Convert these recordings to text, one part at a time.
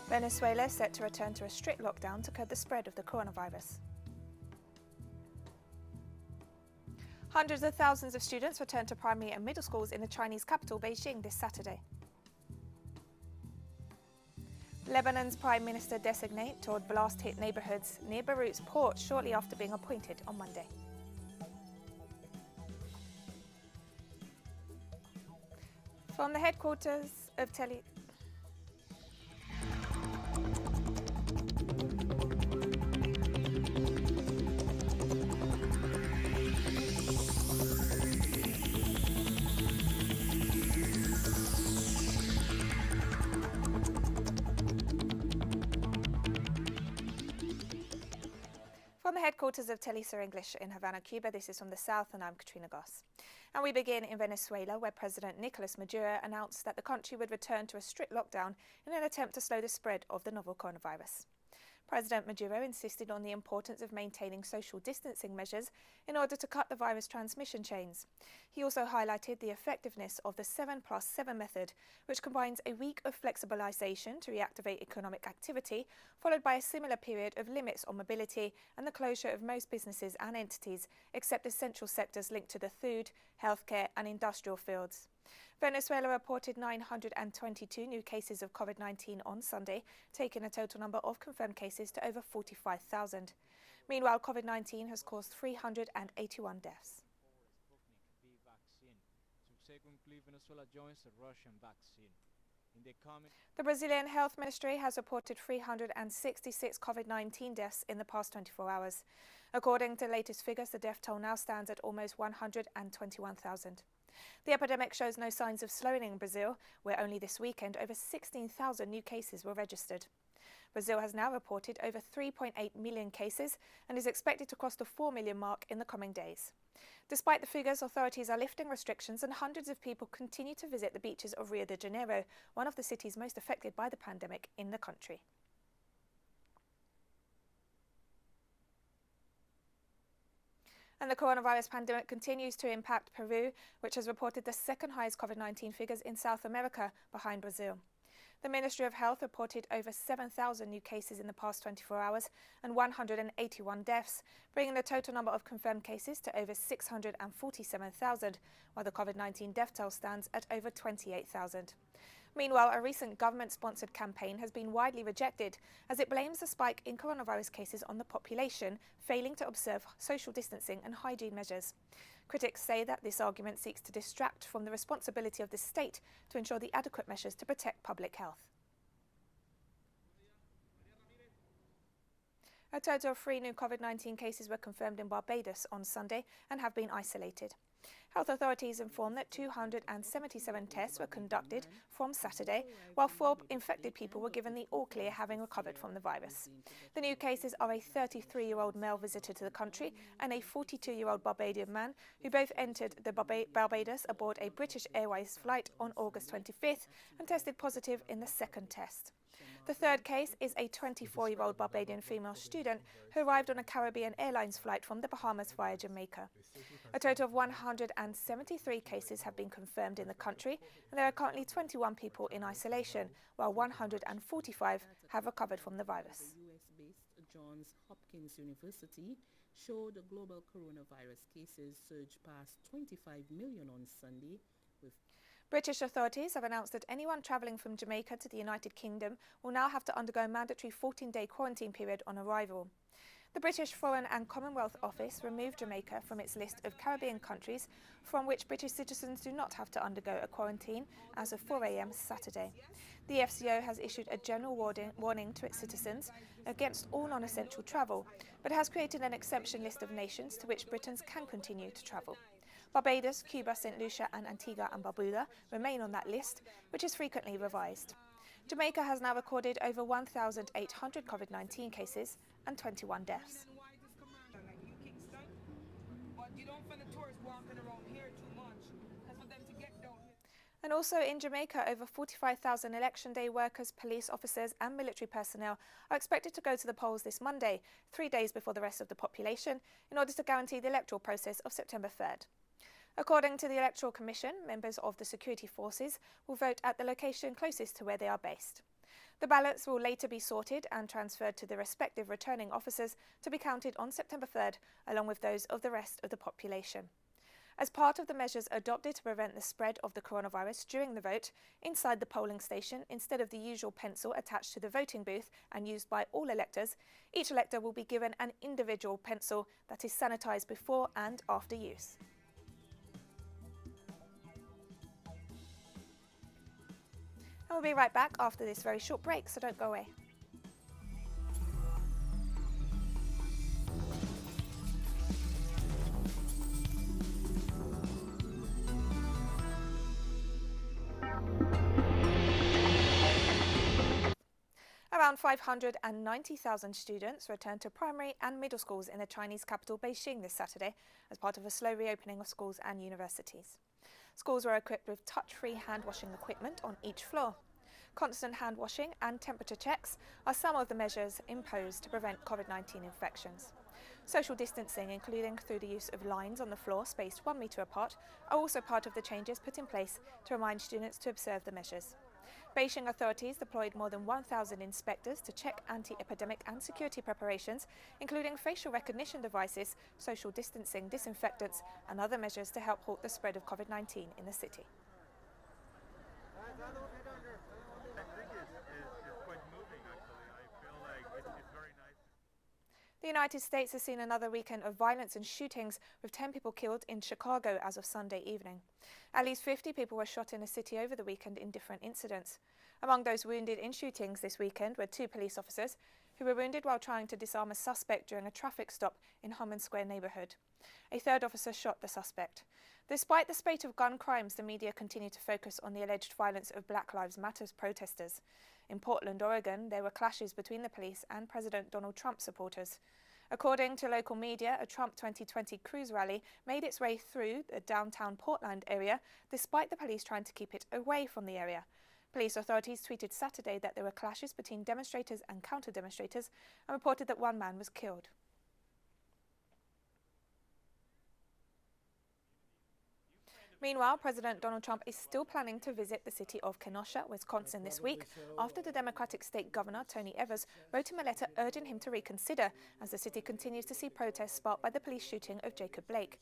Venezuela set to return to a strict lockdown to curb the spread of the coronavirus. Hundreds of thousands of students return to primary and middle schools in the Chinese capital, Beijing, this Saturday. Lebanon's Prime Minister-designate toured blast-hit neighbourhoods near Beirut's port shortly after being appointed on Monday. From the headquarters of Telesur English in Havana, Cuba, this is from the south, and I'm Katrina Goss. And we begin in Venezuela, where President Nicolas Maduro announced that the country would return to a strict lockdown in an attempt to slow the spread of the novel coronavirus. President Maduro insisted on the importance of maintaining social distancing measures in order to cut the virus transmission chains. He also highlighted the effectiveness of the 7+7 method, which combines a week of flexibilization to reactivate economic activity, followed by a similar period of limits on mobility and the closure of most businesses and entities, except essential sectors linked to the food, healthcare and industrial fields. Venezuela reported 922 new cases of COVID-19 on Sunday, taking a total number of confirmed cases to over 45,000. Meanwhile, COVID-19 has caused 381 deaths. The Brazilian Health Ministry has reported 366 COVID-19 deaths in the past 24 hours. According to latest figures, the death toll now stands at almost 121,000. The epidemic shows no signs of slowing in Brazil, where only this weekend over 16,000 new cases were registered. Brazil has now reported over 3.8 million cases and is expected to cross the 4 million mark in the coming days. Despite the figures, authorities are lifting restrictions and hundreds of people continue to visit the beaches of Rio de Janeiro, one of the cities most affected by the pandemic in the country. And the coronavirus pandemic continues to impact Peru, which has reported the second highest COVID-19 figures in South America, behind Brazil. The Ministry of Health reported over 7,000 new cases in the past 24 hours and 181 deaths, bringing the total number of confirmed cases to over 647,000, while the COVID-19 death toll stands at over 28,000. Meanwhile, a recent government-sponsored campaign has been widely rejected as it blames the spike in coronavirus cases on the population failing to observe social distancing and hygiene measures. Critics say that this argument seeks to distract from the responsibility of the state to ensure the adequate measures to protect public health. A total of 3 new COVID-19 cases were confirmed in Barbados on Sunday and have been isolated. Health authorities informed that 277 tests were conducted from Saturday, while 4 infected people were given the all-clear, having recovered from the virus. The new cases are a 33-year-old male visitor to the country and a 42-year-old Barbadian man who both entered the Barbados aboard a British Airways flight on August 25th and tested positive in the second test. The third case is a 24-year-old Barbadian female student who arrived on a Caribbean Airlines flight from the Bahamas via Jamaica. A total of 173 cases have been confirmed in the country, and there are currently 21 people in isolation, while 145 have recovered from the virus. US-based Johns Hopkins University showed global coronavirus cases surged past 25 million on Sunday, with British authorities have announced that anyone travelling from Jamaica to the United Kingdom will now have to undergo a mandatory 14-day quarantine period on arrival. The British Foreign and Commonwealth Office removed Jamaica from its list of Caribbean countries from which British citizens do not have to undergo a quarantine as of 4 a.m. Saturday. The FCO has issued a general warning to its citizens against all non-essential travel, but has created an exemption list of nations to which Britons can continue to travel. Barbados, Cuba, St. Lucia and Antigua and Barbuda remain on that list, which is frequently revised. Jamaica has now recorded over 1,800 COVID-19 cases and 21 deaths. And also in Jamaica, over 45,000 Election Day workers, police officers and military personnel are expected to go to the polls this Monday, 3 days before the rest of the population, in order to guarantee the electoral process of September 3rd. According to the Electoral Commission, members of the security forces will vote at the location closest to where they are based. The ballots will later be sorted and transferred to the respective returning officers to be counted on September 3rd, along with those of the rest of the population. As part of the measures adopted to prevent the spread of the coronavirus during the vote, inside the polling station, instead of the usual pencil attached to the voting booth and used by all electors, each elector will be given an individual pencil that is sanitised before and after use. And we'll be right back after this very short break, so don't go away. Around 590,000 students returned to primary and middle schools in the Chinese capital Beijing this Saturday as part of a slow reopening of schools and universities. Schools were equipped with touch-free hand-washing equipment on each floor. Constant hand-washing and temperature checks are some of the measures imposed to prevent COVID-19 infections. Social distancing, including through the use of lines on the floor spaced 1 metre apart, are also part of the changes put in place to remind students to observe the measures. Beijing authorities deployed more than 1,000 inspectors to check anti-epidemic and security preparations, including facial recognition devices, social distancing, disinfectants and other measures to help halt the spread of COVID-19 in the city. I think it's quite moving, actually. I feel like it's very nice. The United States has seen another weekend of violence and shootings, with 10 people killed in Chicago as of Sunday evening. At least 50 people were shot in the city over the weekend in different incidents. Among those wounded in shootings this weekend were 2 police officers who were wounded while trying to disarm a suspect during a traffic stop in Harmon Square neighbourhood. A 3rd officer shot the suspect. Despite the spate of gun crimes, the media continue to focus on the alleged violence of Black Lives Matter protesters. In Portland, Oregon, there were clashes between the police and President Donald Trump supporters. According to local media, a Trump 2020 cruise rally made its way through the downtown Portland area, despite the police trying to keep it away from the area. Police authorities tweeted Saturday that there were clashes between demonstrators and counter-demonstrators and reported that 1 man was killed. Meanwhile, President Donald Trump is still planning to visit the city of Kenosha, Wisconsin this week, after the Democratic state governor, Tony Evers, wrote him a letter urging him to reconsider as the city continues to see protests sparked by the police shooting of Jacob Blake.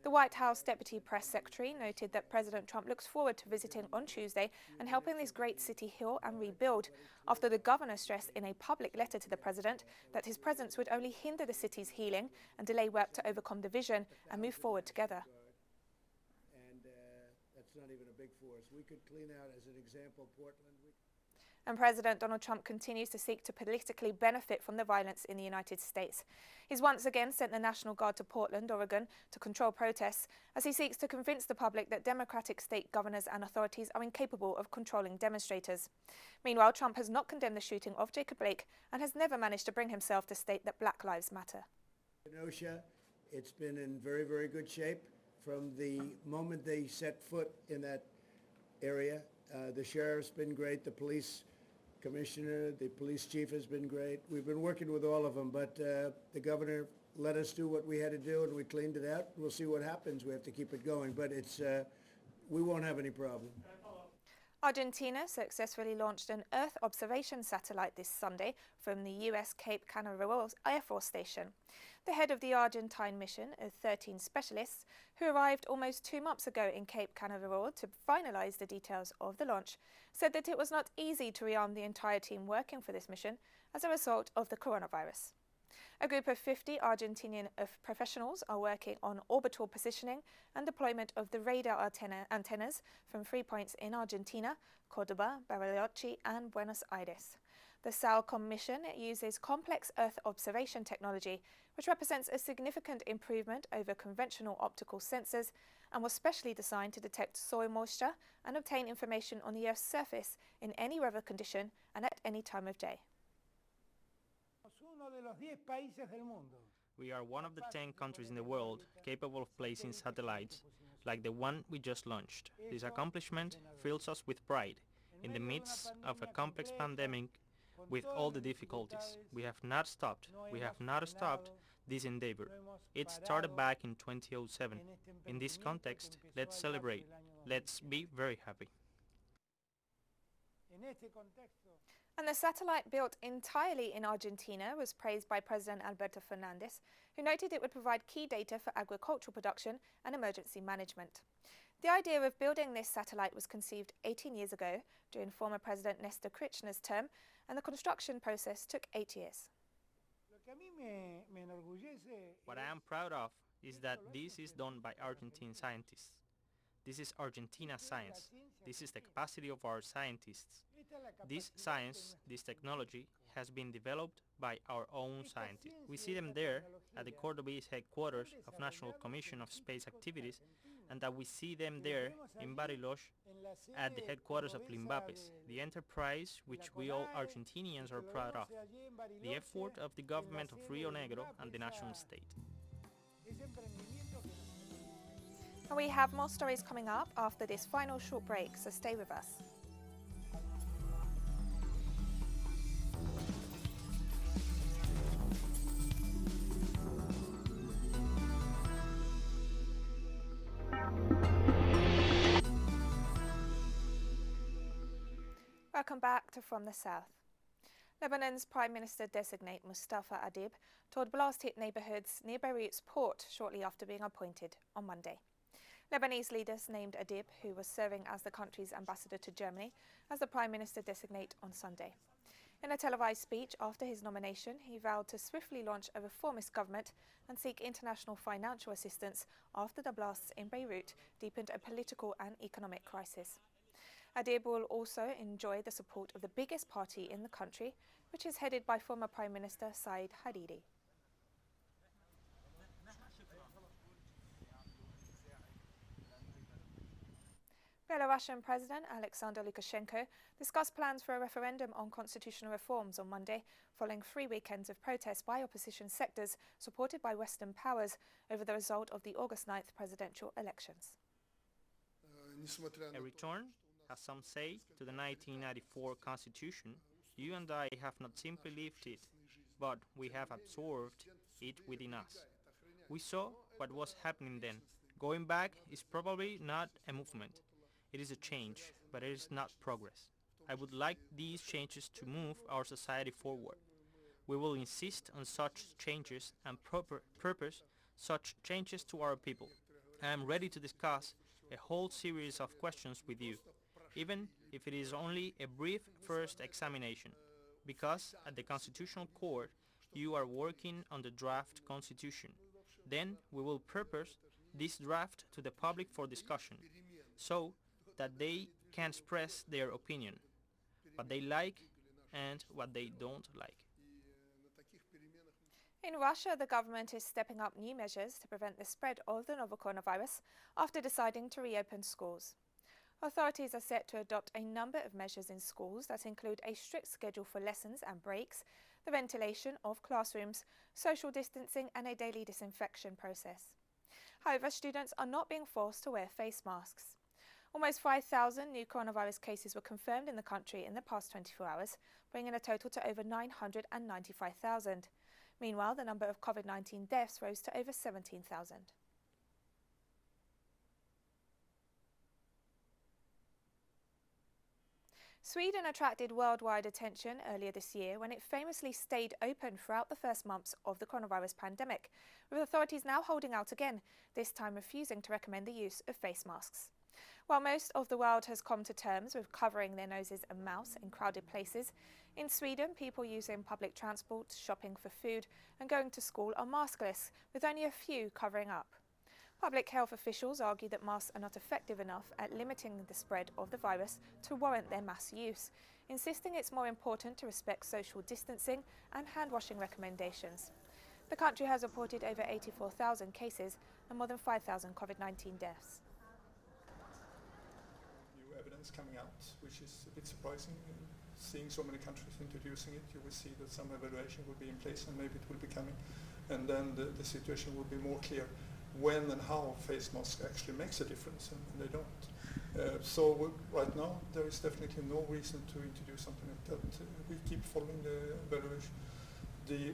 The White House Deputy Press Secretary noted that President Trump looks forward to visiting on Tuesday and helping this great city heal and rebuild, after the governor stressed in a public letter to the president that his presence would only hinder the city's healing and delay work to overcome division and move forward together. Not even a big force. We could clean out, as an example, Portland. And President Donald Trump continues to seek to politically benefit from the violence in the United States. He's once again sent the National Guard to Portland, Oregon, to control protests, as he seeks to convince the public that Democratic state governors and authorities are incapable of controlling demonstrators. Meanwhile, Trump has not condemned the shooting of Jacob Blake and has never managed to bring himself to state that Black Lives Matter. Kenosha, it's been in very, very good shape. From the moment they set foot in that area, the sheriff's been great, the police commissioner, the police chief has been great. We've been working with all of them, but the governor let us do what we had to do, and we cleaned it out. We'll see what happens. We have to keep it going, but it's we won't have any problem. Argentina successfully launched an Earth observation satellite this Sunday from the US Cape Canaveral Air Force Station. The head of the Argentine mission, of 13 specialists, who arrived almost 2 months ago in Cape Canaveral to finalise the details of the launch, said that it was not easy to rearm the entire team working for this mission as a result of the coronavirus. A group of 50 Argentinian professionals are working on orbital positioning and deployment of the radar antennas from 3 points in Argentina, Cordoba, Bariloche and Buenos Aires. The SALCOM mission uses complex Earth observation technology, which represents a significant improvement over conventional optical sensors and was specially designed to detect soil moisture and obtain information on the Earth's surface in any weather condition and at any time of day. We are one of the 10 countries in the world capable of placing satellites like the one we just launched. This accomplishment fills us with pride in the midst of a complex pandemic with all the difficulties. We have not stopped this endeavor. It started back in 2007. In this context, let's celebrate. Let's be very happy. And the satellite, built entirely in Argentina, was praised by President Alberto Fernandez, who noted it would provide key data for agricultural production and emergency management. The idea of building this satellite was conceived 18 years ago during former President Néstor Kirchner's term, and the construction process took 8 years. What I am proud of is that this is done by Argentine scientists. This is Argentina science. This is the capacity of our scientists. This science, this technology, has been developed by our own scientists. We see them there at the Cordobese headquarters of National Commission of Space Activities, and that we see them there in Bariloche at the headquarters of Limbapes, the enterprise which we all Argentinians are proud of, the effort of the government of Rio Negro and the national state. And we have more stories coming up after this final short break, so stay with us. Welcome back to From the South. Lebanon's Prime Minister-designate Mustafa Adib toured blast-hit neighbourhoods near Beirut's port shortly after being appointed on Monday. Lebanese leaders named Adib, who was serving as the country's ambassador to Germany, as the Prime Minister-designate on Sunday. In a televised speech after his nomination, he vowed to swiftly launch a reformist government and seek international financial assistance after the blasts in Beirut deepened a political and economic crisis. Adib will also enjoy the support of the biggest party in the country, which is headed by former Prime Minister Said Hariri. Belarusian President Alexander Lukashenko discussed plans for a referendum on constitutional reforms on Monday, following 3 weekends of protests by opposition sectors supported by Western powers over the result of the August 9th presidential elections. A return, as some say, to the 1994 Constitution, you and I have not simply lived it, but we have absorbed it within us. We saw what was happening then. Going back is probably not a movement. It is a change, but it is not progress. I would like these changes to move our society forward. We will insist on such changes and purpose such changes to our people. I am ready to discuss a whole series of questions with you, even if it is only a brief first examination, because at the Constitutional Court you are working on the draft constitution. Then we will propose this draft to the public for discussion, so that they can express their opinion, what they like and what they don't like. In Russia, the government is stepping up new measures to prevent the spread of the novel coronavirus after deciding to reopen schools. Authorities are set to adopt a number of measures in schools that include a strict schedule for lessons and breaks, the ventilation of classrooms, social distancing and a daily disinfection process. However, students are not being forced to wear face masks. Almost 5,000 new coronavirus cases were confirmed in the country in the past 24 hours, bringing a total to over 995,000. Meanwhile, the number of COVID-19 deaths rose to over 17,000. Sweden attracted worldwide attention earlier this year when it famously stayed open throughout the first months of the coronavirus pandemic, with authorities now holding out again, this time refusing to recommend the use of face masks. While most of the world has come to terms with covering their noses and mouths in crowded places, in Sweden people using public transport, shopping for food and going to school are maskless, with only a few covering up. Public health officials argue that masks are not effective enough at limiting the spread of the virus to warrant their mass use, insisting it's more important to respect social distancing and hand-washing recommendations. The country has reported over 84,000 cases and more than 5,000 COVID-19 deaths. New evidence coming out, which is a bit surprising. Seeing so many countries introducing it, you will see that some evaluation will be in place and maybe it will be coming. And then the situation will be more clear when and how face masks actually makes a difference, and they don't. So right now there is definitely no reason to introduce something like that. We keep following the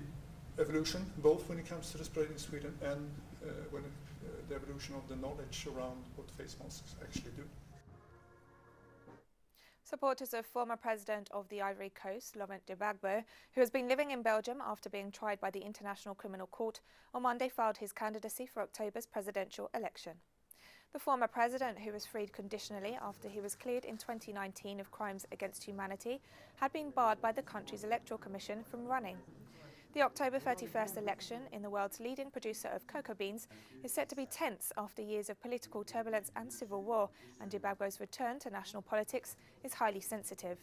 evolution, both when it comes to the spread in Sweden and the evolution of the knowledge around what face masks actually do. Supporters of former President of the Ivory Coast, Laurent Gbagbo, who has been living in Belgium after being tried by the International Criminal Court, on Monday filed his candidacy for October's presidential election. The former president, who was freed conditionally after he was cleared in 2019 of crimes against humanity, had been barred by the country's Electoral Commission from running. The October 31st election in the world's leading producer of cocoa beans is set to be tense after years of political turbulence and civil war, and Gbagbo's return to national politics is highly sensitive.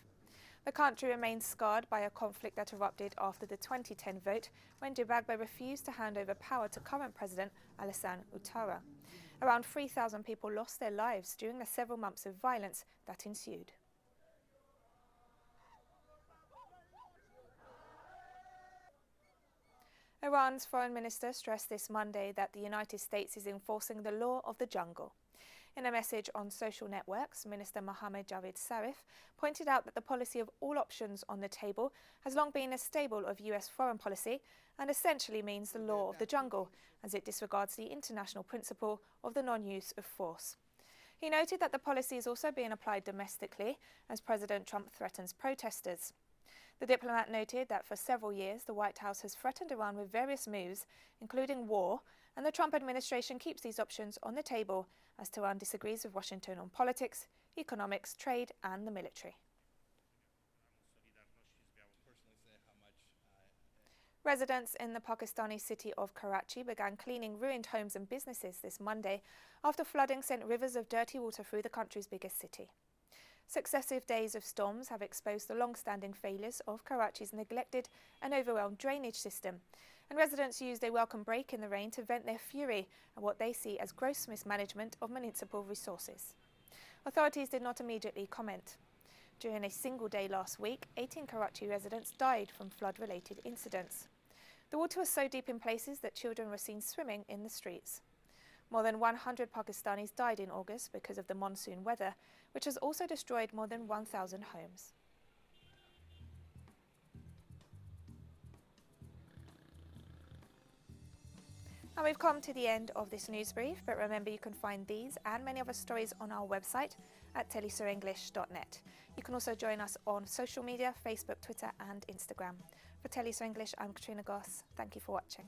The country remains scarred by a conflict that erupted after the 2010 vote when Gbagbo refused to hand over power to current President Alassane Ouattara. Around 3,000 people lost their lives during the several months of violence that ensued. Iran's foreign minister stressed this Monday that the United States is enforcing the law of the jungle. In a message on social networks, Minister Mohammad Javad Zarif pointed out that the policy of all options on the table has long been a staple of US foreign policy and essentially means the law of the jungle, as it disregards the international principle of the non-use of force. He noted that the policy is also being applied domestically as President Trump threatens protesters. The diplomat noted that for several years the White House has threatened Iran with various moves, including war, and the Trump administration keeps these options on the table as Tehran disagrees with Washington on politics, economics, trade and the military. Residents in the Pakistani city of Karachi began cleaning ruined homes and businesses this Monday after flooding sent rivers of dirty water through the country's biggest city. Successive days of storms have exposed the long-standing failures of Karachi's neglected and overwhelmed drainage system, and residents used a welcome break in the rain to vent their fury at what they see as gross mismanagement of municipal resources. Authorities did not immediately comment. During a single day last week, 18 Karachi residents died from flood-related incidents. The water was so deep in places that children were seen swimming in the streets. More than 100 Pakistanis died in August because of the monsoon weather, which has also destroyed more than 1,000 homes. And we've come to the end of this news brief, but remember you can find these and many other stories on our website at telesurenglish.net. You can also join us on social media, Facebook, Twitter and Instagram. For Telesur English, I'm Katrina Goss. Thank you for watching.